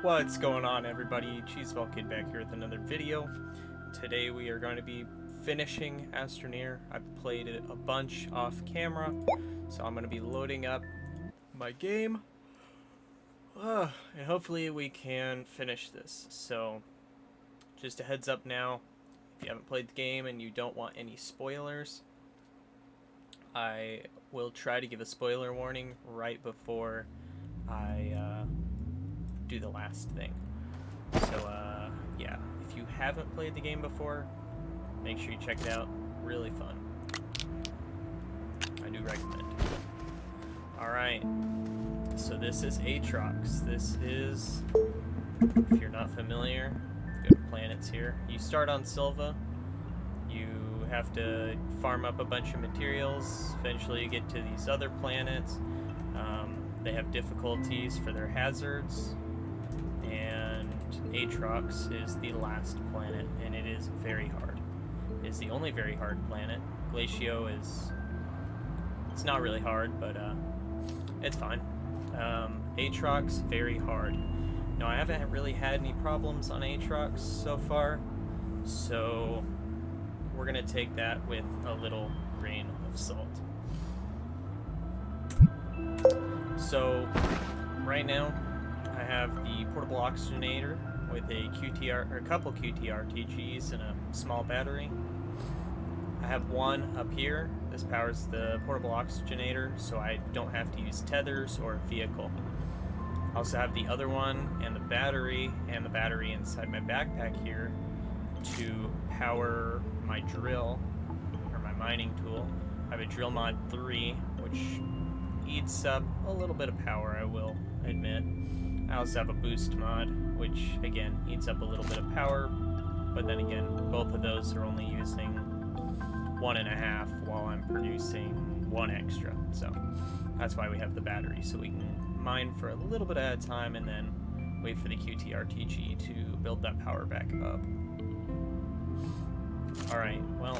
What's going on, everybody? Cheeseball Kid back here with another video. Today we are going to be finishing Astroneer. I've played it a bunch off camera, so I'm going to be loading up my game. And hopefully we can finish this. So, just a heads up now, if you haven't played the game and you don't want any spoilers, I will try to give a spoiler warning right before I do the last thing. So yeah, if you haven't played the game before, make sure you check it out. Really fun. I do recommend. Alright, so this is Aatrox. This is, if you're not familiar, go to planets here. You start on Silva. You have to farm up a bunch of materials. Eventually you get to these other planets. They have difficulties for their hazards, and Aatrox is the last planet, and it is very hard. It is the only very hard planet. Glacio is, it's not really hard, but it's fine. Aatrox, very hard. Now, I haven't really had any problems on Aatrox so far, so we're going to take that with a little grain of salt. So, right now, I have the portable oxygenator with a QTR, or a couple QTRTGs and a small battery. I have one up here. This powers the portable oxygenator, so I don't have to use tethers or a vehicle. I also have the other one and the battery inside my backpack here to power my drill, or my mining tool. I have a drill mod 3, which eats up a little bit of power, I will admit. I also have a boost mod, which again eats up a little bit of power, but then again, both of those are only using 1.5 while I'm producing 1 extra. So that's why we have the battery, so we can mine for a little bit at a time and then wait for the QTRTG to build that power back up. Alright, well,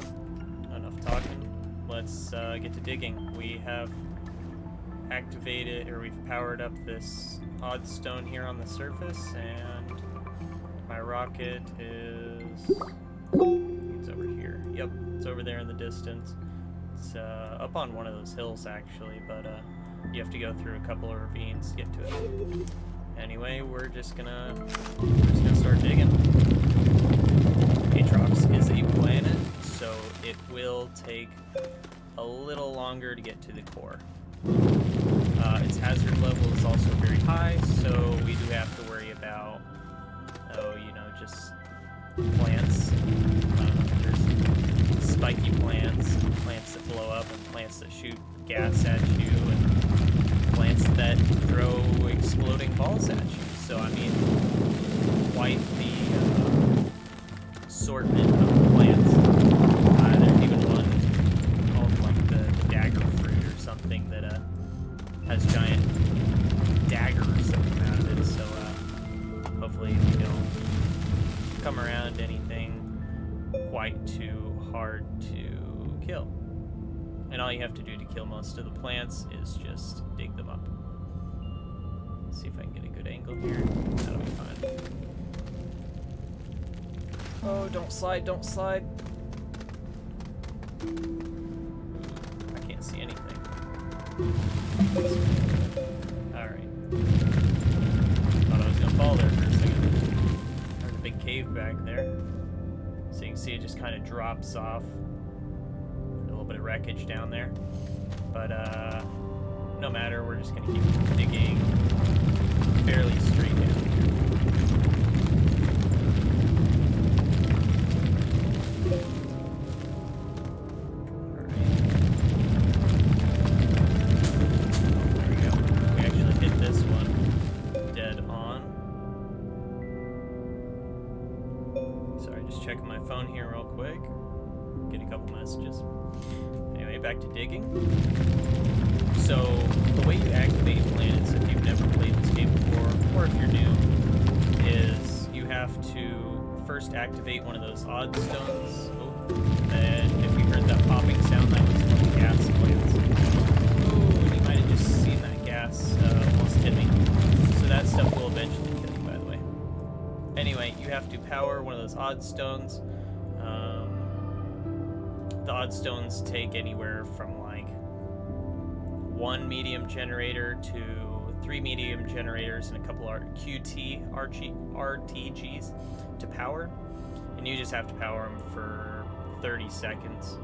enough talking. Let's get to digging. We have activated, or we've powered up this odd stone here on the surface, and my rocket is, it's over here. Yep, it's over there in the distance. It's up on one of those hills actually, but you have to go through a couple of ravines to get to it. Anyway, we're just gonna start digging. Aatrox is a planet, so it will take a little longer to get to the core. Its hazard level is also very high, so we do have to worry about, just plants. There's spiky plants, plants that blow up, and plants that shoot gas at you, and plants that throw exploding balls at you. So, I mean, quite the assortment of plants. There's even one called, like, the dagger fruit or something that has giant daggers that come out of it, so hopefully we don't come around anything quite too hard to kill. And all you have to do to kill most of the plants is just dig them up. Let's see if I can get a good angle here. That'll be fine. Oh, don't slide, don't slide. I can't see anything. Alright. Thought I was gonna fall there for a second. There's a big cave back there. So you can see it just kind of drops off. A little bit of wreckage down there. But, no matter, we're just gonna keep digging fairly straight down here. Checking my phone here real quick. Get a couple messages. Anyway, back to digging. So, the way you activate planets, if you've never played this game before, or if you're new, is you have to first activate one of those odd stones. Oh, and if you heard that popping sound, that was one of the gas plants. Oh, you might have just seen that gas almost hit me. So that stuff will eventually kill you, by the way. Anyway, you have to power one of those odd stones. The odd stones take anywhere from like 1 medium generator to 3 medium generators and a couple RTGs to power, and you just have to power them for 30 seconds.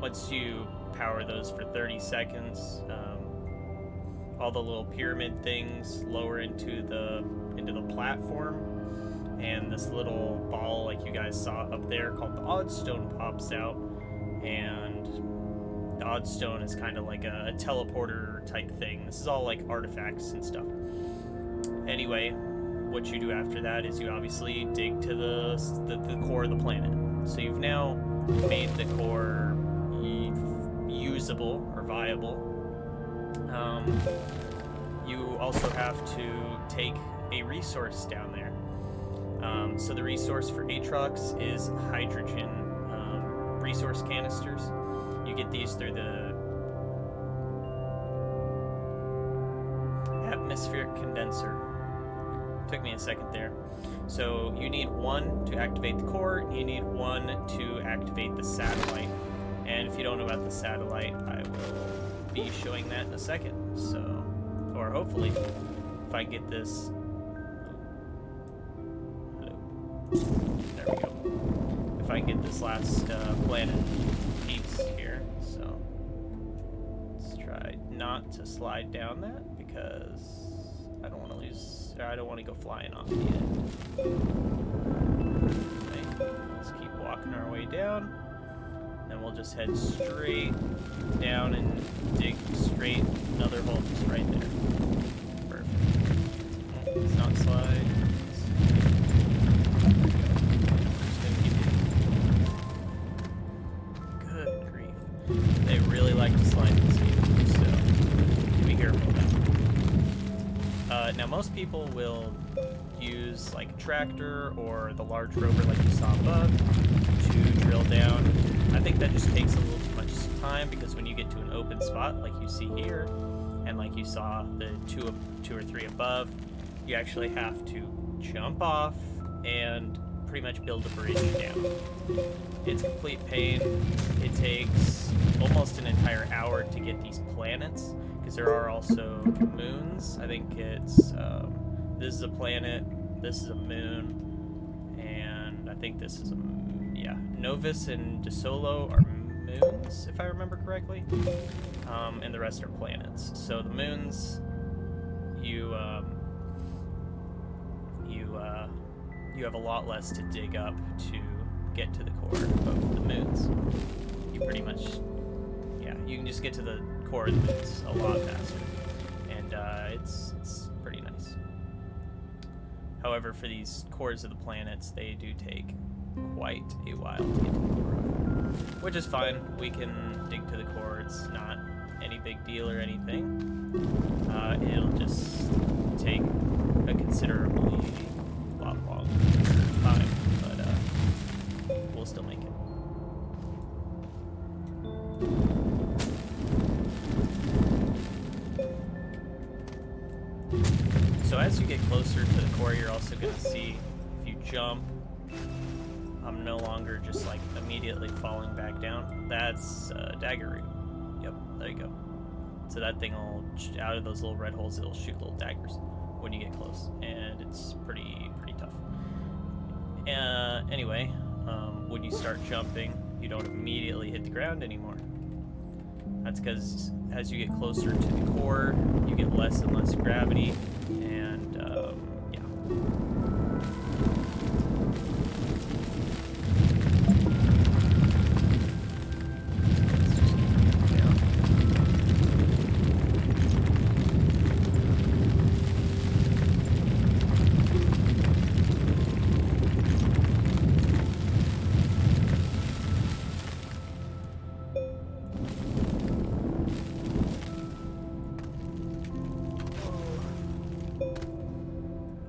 Once you power those for 30 seconds, all the little pyramid things lower into the platform, and this little ball like you guys saw up there called the odd stone pops out, and the odd stone is kind of like a teleporter type thing. This is all like artifacts and stuff. Anyway, what you do after that is you obviously dig to the core of the planet. So you've now made the core usable or viable. You also have to take a resource down there. So the resource for Aatrox is hydrogen resource canisters. You get these through the atmospheric condenser. Took me a second there. So you need 1 to activate the core, you need 1 to activate the satellite. And if you don't know about the satellite, I will be showing that in a second. So, or hopefully, if I get this. Hello. There we go. If I get this last planet piece here. So, let's try not to slide down that because I don't want to lose. I don't want to go flying off the end. Okay, let's keep walking our way down. Then we'll just head straight down and dig straight another hole just right there. Perfect. Oh, let's not slide. Good grief. They really like to slide in this game, so be careful now. Now most people will use like a tractor or the large rover like you saw above to drill down. I think that just takes a little too much time because when you get to an open spot like you see here, and like you saw the two or three above, you actually have to jump off and pretty much build a bridge down. It's a complete pain. It takes almost an entire hour to get these planets because there are also moons. I think it's this is a planet, this is a moon, and I think this is a Novus and DeSolo are moons, if I remember correctly, and the rest are planets. So the moons, you have a lot less to dig up to get to the core of the moons. You pretty much, you can just get to the core of the moons a lot faster, and it's pretty nice. However, for these cores of the planets, they do take quite a while to get to the core of, which is fine. We can dig to the core. It's not any big deal or anything. It'll just take a considerably lot longer time, but we'll still make it. So as you get closer to the core, you're also going to see if you jump, I'm no longer just like immediately falling back down. That's dagger root. Yep, there you go. So that thing will, out of those little red holes, it'll shoot little daggers when you get close, and it's pretty tough. Anyway, when you start jumping, you don't immediately hit the ground anymore. That's because as you get closer to the core, you get less and less gravity, and yeah.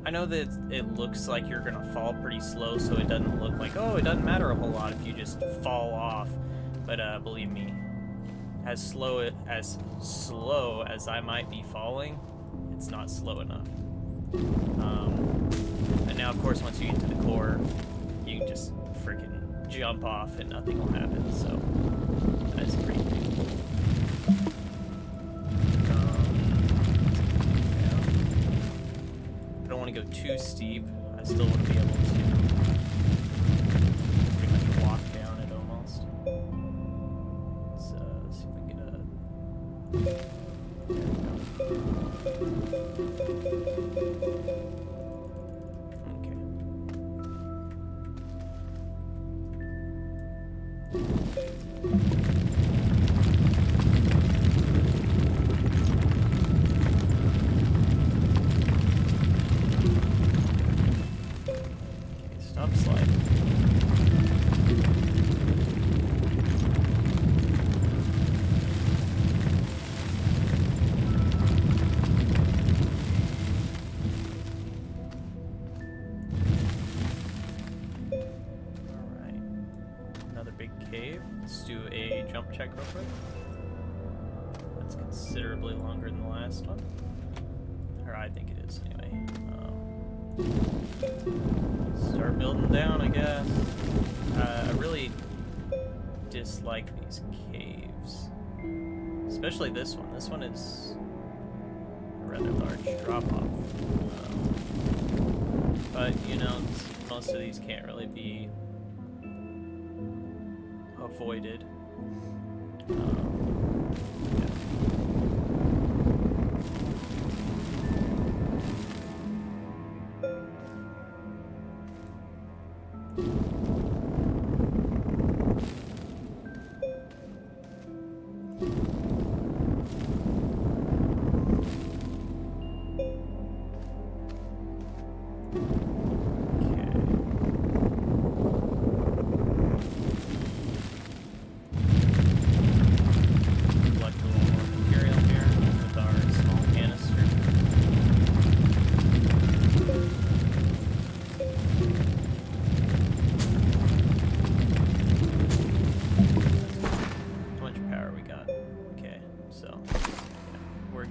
I know that it looks like you're gonna fall pretty slow, so it doesn't look like, oh, it doesn't matter a whole lot if you just fall off. But believe me, as slow as I might be falling, it's not slow enough. And now Now, of course, once you get to the core, you can just freaking jump off and nothing will happen, so that's pretty cool. I don't want to go too steep. I still want to be able to pretty much walk down it almost. Let's see if we can get a... Stop sliding. Alright. Another big cave. Let's do a jump check real quick. That's considerably longer than the last one. Or I think it is anyway. Start building down, I guess. I really dislike these caves. Especially this one. This one is a rather large drop-off. But, you know, most of these can't really be avoided.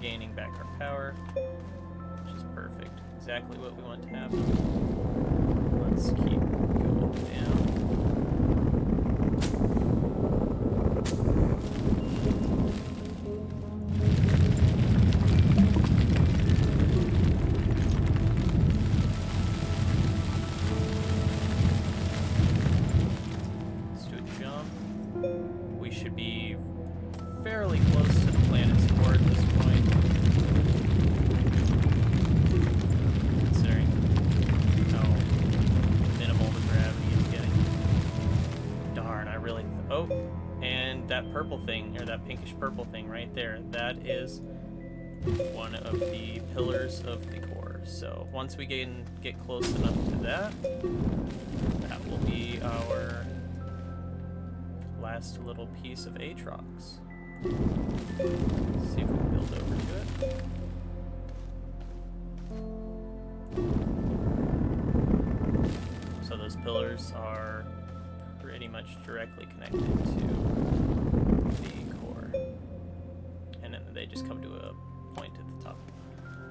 Gaining back our power, which is perfect. Exactly what we want to happen. Let's keep going down. Let's do a jump. We should be fairly close to the planet's core at this point. Considering how minimal the gravity is getting. Darn, I really... Oh, and that purple thing, or that pinkish purple thing right there, that is one of the pillars of the core. So once we get close enough to that, that will be our last little piece of Aatrox. See if we can build over to it. So those pillars are pretty much directly connected to the core. And then they just come to a point at the top.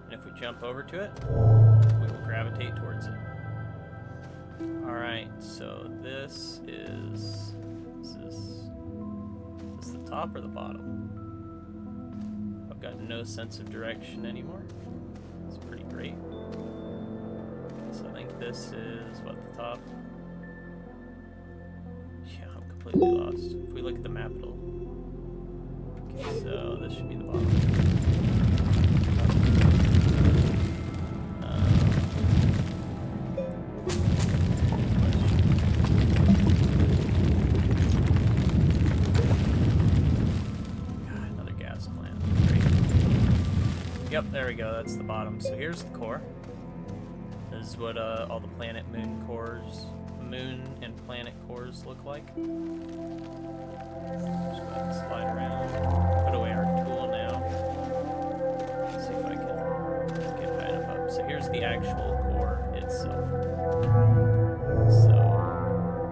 And if we jump over to it, we will gravitate towards it. Alright, so this is the top or the bottom? I've got no sense of direction anymore. It's pretty great. So I think this is what, the top? Yeah, I'm completely lost. If we look at the map, it'll... Okay, so this should be the bottom. Yep, there we go, that's the bottom. So here's the core. This is what all the planet moon cores, moon and planet cores look like. Just go ahead and slide around. Put away our tool now. Let's see if I can get high enough up. So here's the actual core itself. So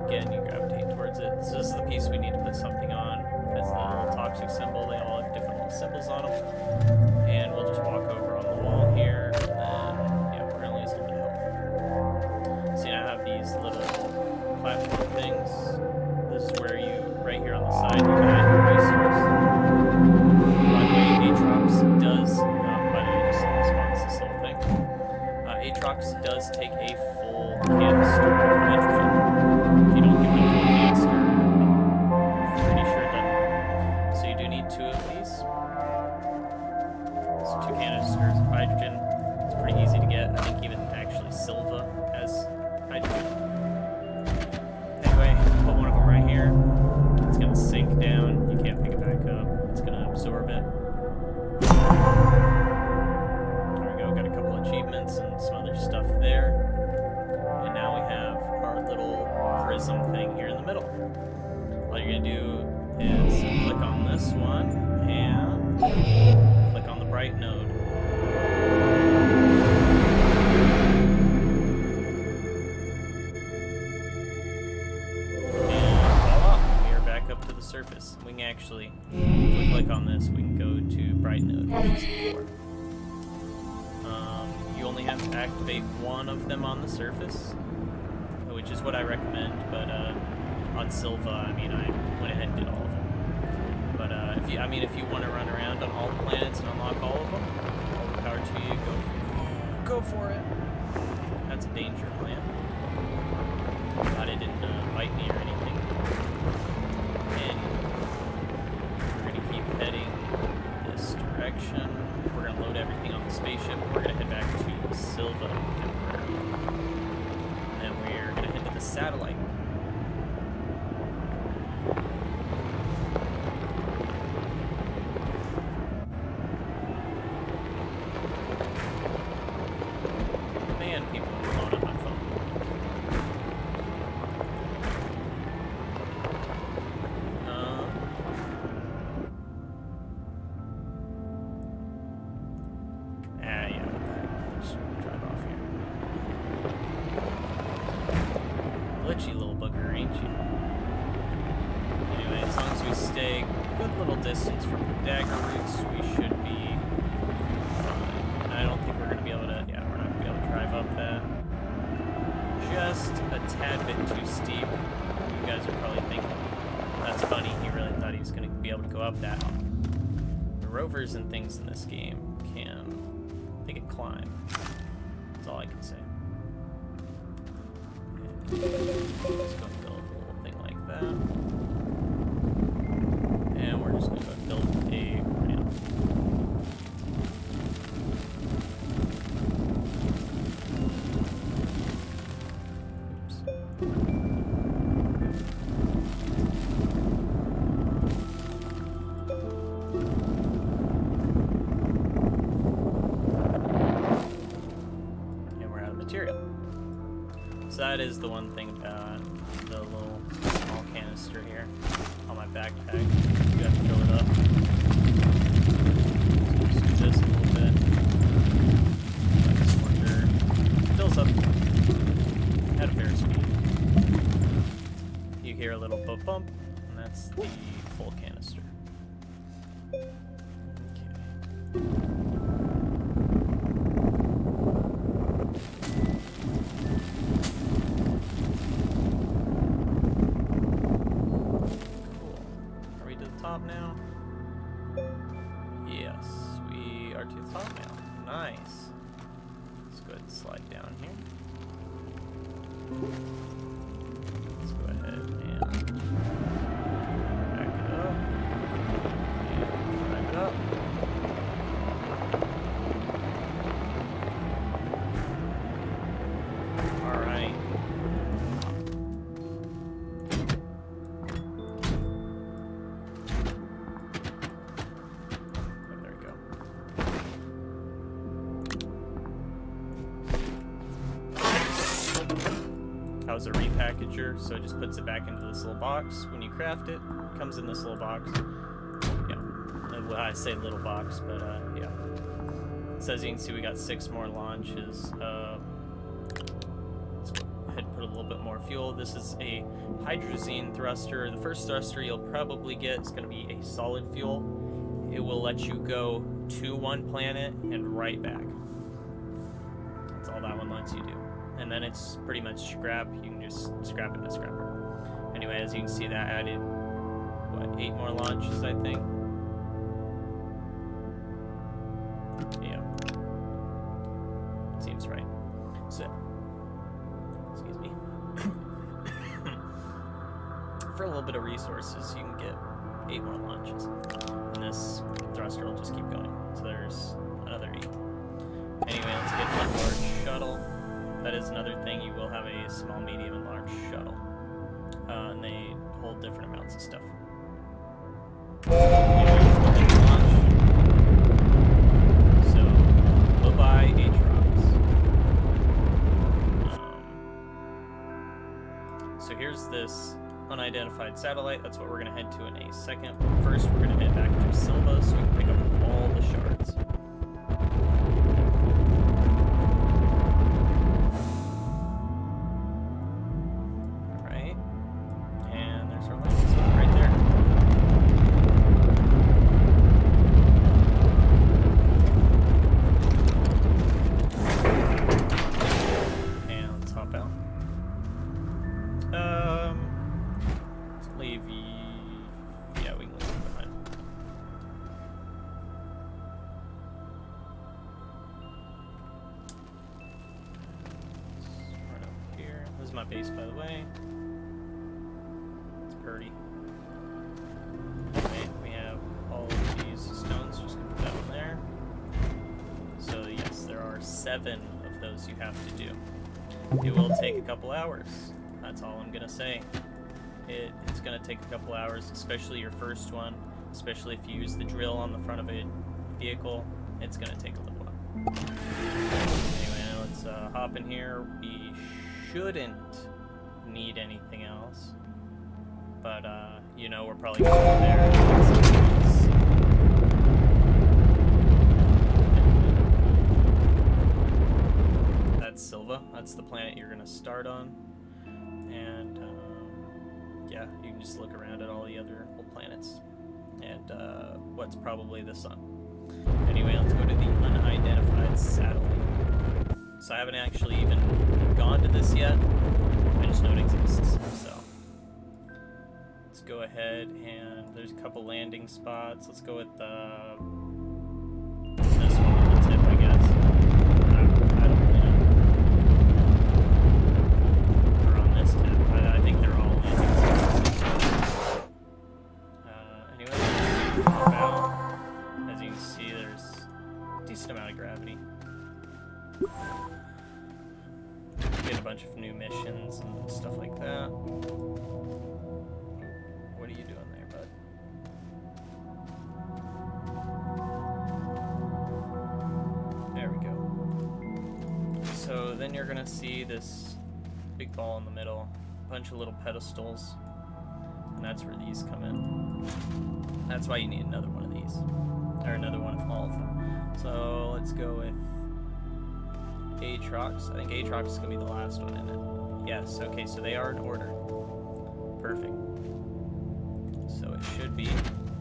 again, you gravitate towards it. So this is the piece we need to put something on, because the little toxic symbol, they all have different little symbols on them. And we'll just walk over on the wall here, and then, yeah, we're gonna lose a little bit of health. Aatrox does take a full canister of hydrogen. If you don't give it a full canister, I'm pretty sure it doesn't. So you do need 2 of these. So 2 canisters of hydrogen. It's pretty easy to get. I think even actually Silva has hydrogen. Anyway, put one of them right here. It's gonna sink down. You can't pick it back up. It's gonna absorb it. There we go. Got a couple achievements and some other stuff there. And now we have our little prism thing here in the middle. All you're gonna do is click on this one and click on the bright node. Up to the surface. We can actually, if we click on this, we can go to bright node, which is 4. You only have to activate one of them on the surface, which is what I recommend, but on Silva, I mean, I went ahead and did all of them. But if you want to run around on all the planets and unlock all of them, all the power to you, go for it. That's a danger plan. Glad it didn't bite me or anything. And we're going to keep heading this direction. We're going to load everything on the spaceship. We're going to head back to Silva temporarily. And then we're going to head to the satellite. Man, people are blowing up my phone. Glitchy little bugger, ain't you? Anyway, as long as we stay a good little distance from the dagger roots, we should be fine. And I don't think we're going to be able to, yeah, we're not going to be able to drive up that. Just a tad bit too steep. You guys are probably thinking, that's funny, he really thought he was going to be able to go up that. The rovers and things in this game they can climb. That's all I can say. Just go build a little thing like that. And we're just going to go build a ramp. And we're out of material. So that is the one thing about the little small canister here on my backpack. You have to fill it up. So just do this a little bit. Like this wonder fills up at a fair speed. You hear a little bump, and that's the full canister. Okay. Now? Yes, we are to the top now. Nice. Let's go ahead and slide down here. Let's go ahead and back it up. And drive it up. Alright. That was a repackager, so it just puts it back into this little box. When you craft it, it comes in this little box. Yeah, well, I say little box, but yeah. So as you can see, we got 6 more launches. Let's go ahead and put a little bit more fuel. This is a hydrazine thruster. The first thruster you'll probably get is going to be a solid fuel. It will let you go to one planet and right back. That's all that one lets you do. And then it's pretty much scrap. You can just scrap it in a scrapper. Anyway, as you can see, that added, what, 8 more launches, I think? Yeah. Seems right. So, excuse me. For a little bit of resources, you can get 8 more launches. And this thruster will just keep going. So there's another 8. Anyway, let's get one large shuttle. That is another thing. You will have a small, medium, and large shuttle. And they hold different amounts of stuff. Anyway, let's go ahead and launch. So, bye-bye, Aatrox. So here's this unidentified satellite. That's what we're going to head to in a second. First, we're going to head back to Silva so we can pick up all the shards. Alright. And there's our landing spot right there. And let's hop out. Leave yeah, we can leave it behind. Right up here. This is my base, by the way. It's pretty. Okay, we have all of these stones. Just gonna put that one there. So yes, there are 7 of those you have to do. It will take a couple hours. That's all I'm gonna say. It's going to take a couple hours, especially your first one, especially if you use the drill on the front of a vehicle. It's going to take a little while. Anyway, let's hop in here. We shouldn't need anything else, but you know, we're probably going to go there. That's Silva. That's the planet you're going to start on, and yeah, you can just look around at all the other old planets and what's probably the sun. Anyway, let's go to the unidentified satellite. So I haven't actually even gone to this yet. I just know it exists. So let's go ahead, and there's a couple landing spots. Let's go with this one on the tip, I guess. I don't really know. Or on this tip. I think they're all landing spots. Anyway, about, as you can see, there's a decent amount of gravity. Get a bunch of new missions and stuff like that. What are you doing there, bud? There we go. So then you're gonna see this big ball in the middle, a bunch of little pedestals, and that's where these come in. That's why you need another one of these, or another one of all of them. So let's go with Aatrox. I think Aatrox is gonna be the last one in it. Yes. Okay. So they are in order. Perfect. So it should be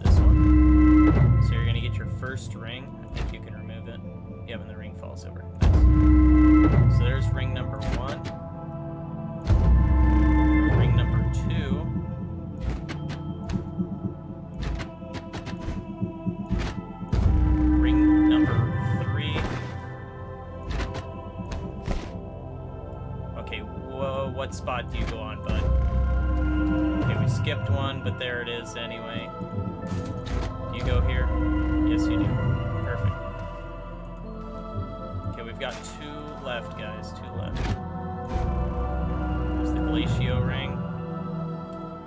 this one. So you're gonna get your first ring. I think you can remove it. Yeah, when the ring falls over. Nice. So there's ring number 1. Ring number 2. Ring number 3. Okay, whoa, what spot do you go on, bud? Okay, we skipped one, but there it is anyway. Do you go here? Yes, you do. Perfect. Okay, we've got 2 left, guys. 2 left. There's the Glacio ring.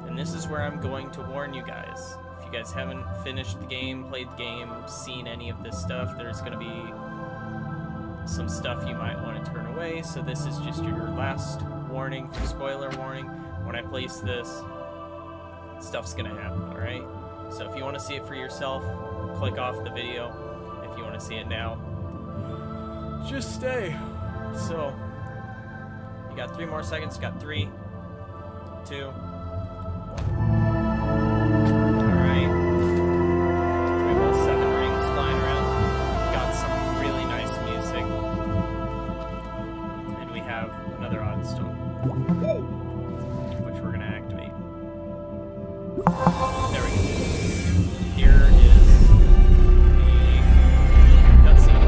And this is where I'm going to warn you guys. If you guys haven't finished the game, played the game, seen any of this stuff, there's going to be some stuff you might want to turn away. So this is just your last warning, spoiler warning. When I place this, stuff's going to happen, alright? So if you want to see it for yourself, click off the video. If you want to see it now, just stay. So, you got 3 more seconds. Got 3, 2, 1. Alright. We have all 7 rings flying around. Got some really nice music. And we have another odd stone, which we're going to activate. There we go. Here is the cutscene.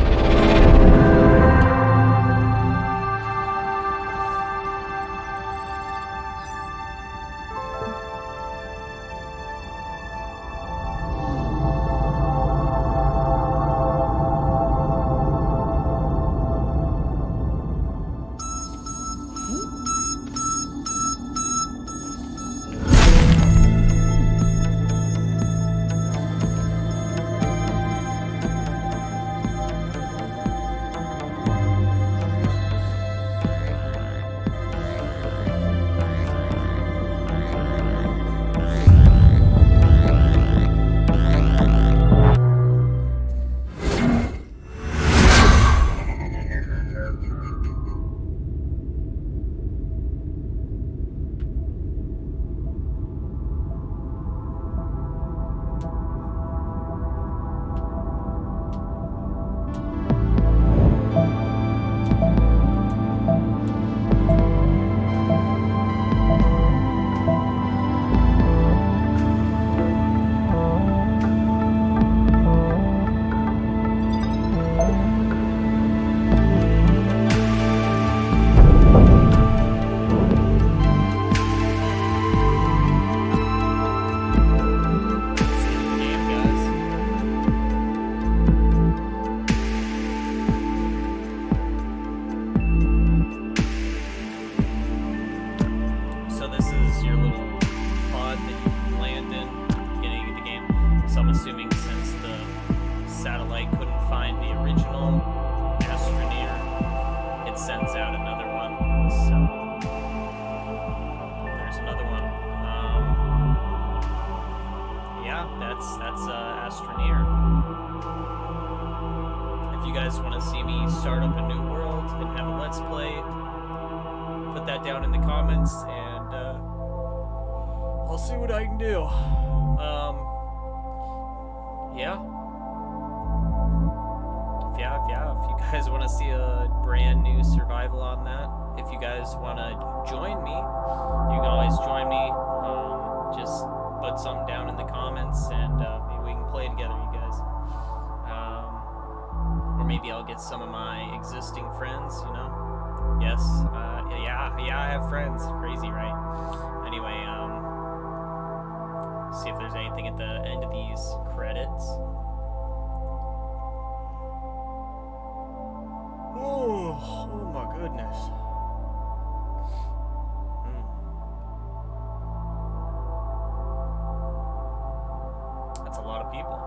So I'm assuming since the satellite couldn't find the original Astroneer, it sends out another one. So there's another one. Yeah, that's Astroneer. If you guys want to see me start up a new world and have a let's play, put that down in the comments, and I'll see what I can do. If you guys want to see a brand new survival on that, if you guys want to join me, you can always join me. Just put something down in the comments, and maybe we can play together, you guys. Or maybe I'll get some of my existing friends, you know? Yes, yeah, I have friends. Crazy, right? Anyway, see if there's anything at the end of these credits. Oh my goodness. That's a lot of people.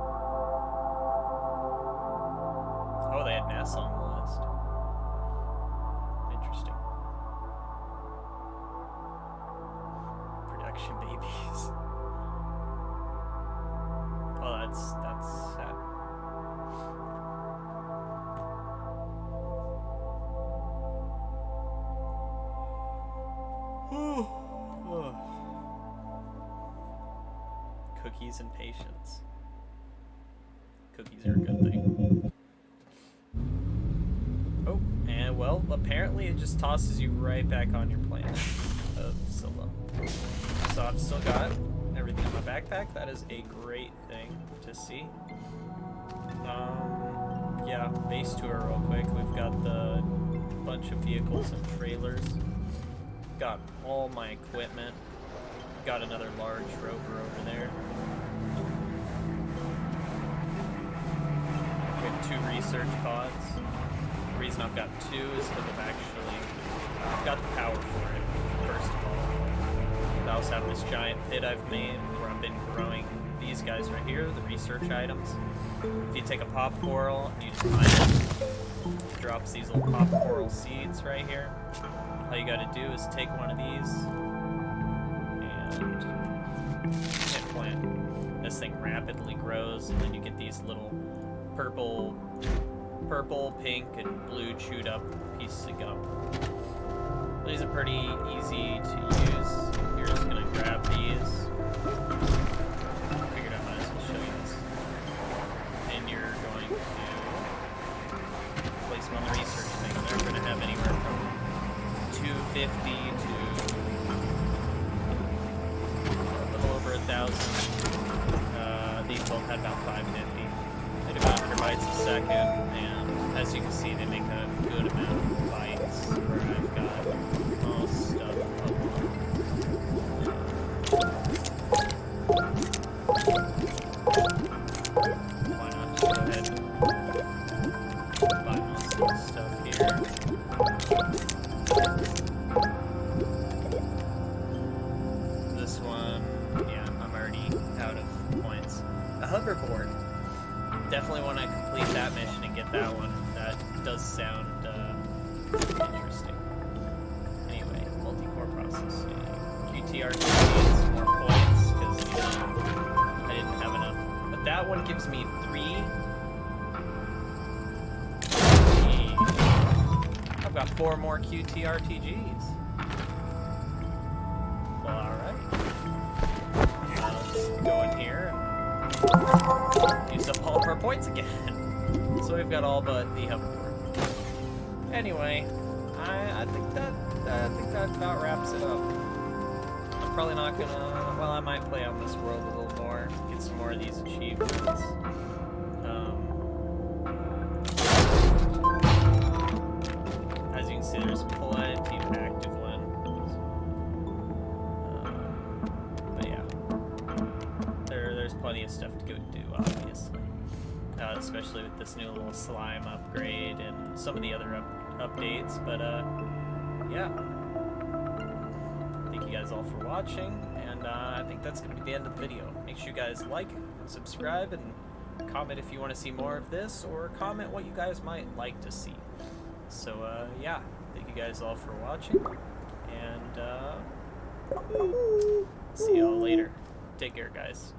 Oh, they had NASA on the list. Interesting. Production babies. Oh, that's sad. Cookies and patience. Cookies are a good thing. Oh, and well, apparently it just tosses you right back on your planet of Scylla. So I've still got everything in my backpack. That is a great thing to see. Yeah, base tour real quick. We've got the bunch of vehicles and trailers. Got all my equipment. Got another large rover over there. We have 2 research pods. The reason I've got 2 is because I've got the power for it, first of all. I also have this giant pit I've made where I've been growing these guys right here, the research items. If you take a pop coral and you just mine it drops these little pop coral seeds right here. All you gotta do is take one of these and hit plant. This thing rapidly grows, and then you get these little purple, pink, and blue chewed up pieces of gum. These are pretty easy to use. You're just gonna grab these. I figured I might as well show you this. And you're going to place them on the research thing. They're gonna have anywhere from 250 to a little over 1,000. These both had about 550. They do about 100 bytes a second, and as you can see, they make a good amount of bytes. Where I've got most stuff why not just go ahead and buy most of this stuff here. This one, yeah, I'm already out of points. A hoverboard. Definitely want to complete that mission and get that one. That does sound interesting. Anyway, multi-core processing. QTR needs more points because, you know, I didn't have enough. But that one gives me 3. I've got 4 more QTRTGs. Well, alright. Let's go in here and use up all of our points again. So we've got all but the hoverboard. Anyway, I think that about wraps it up. I'm probably not gonna. Well, I might play on this world a little more, get some more of these achievements. As you can see, there's plenty of active ones. But yeah, there's plenty of stuff to go do, obviously. Especially with this new little slime upgrade and some of the other updates. But yeah, thank you guys all for watching, and And I think that's going to be the end of the video. Make sure you guys like, subscribe, and comment if you want to see more of this, or comment what you guys might like to see. So, yeah, thank you guys all for watching, and see y'all later. Take care, guys.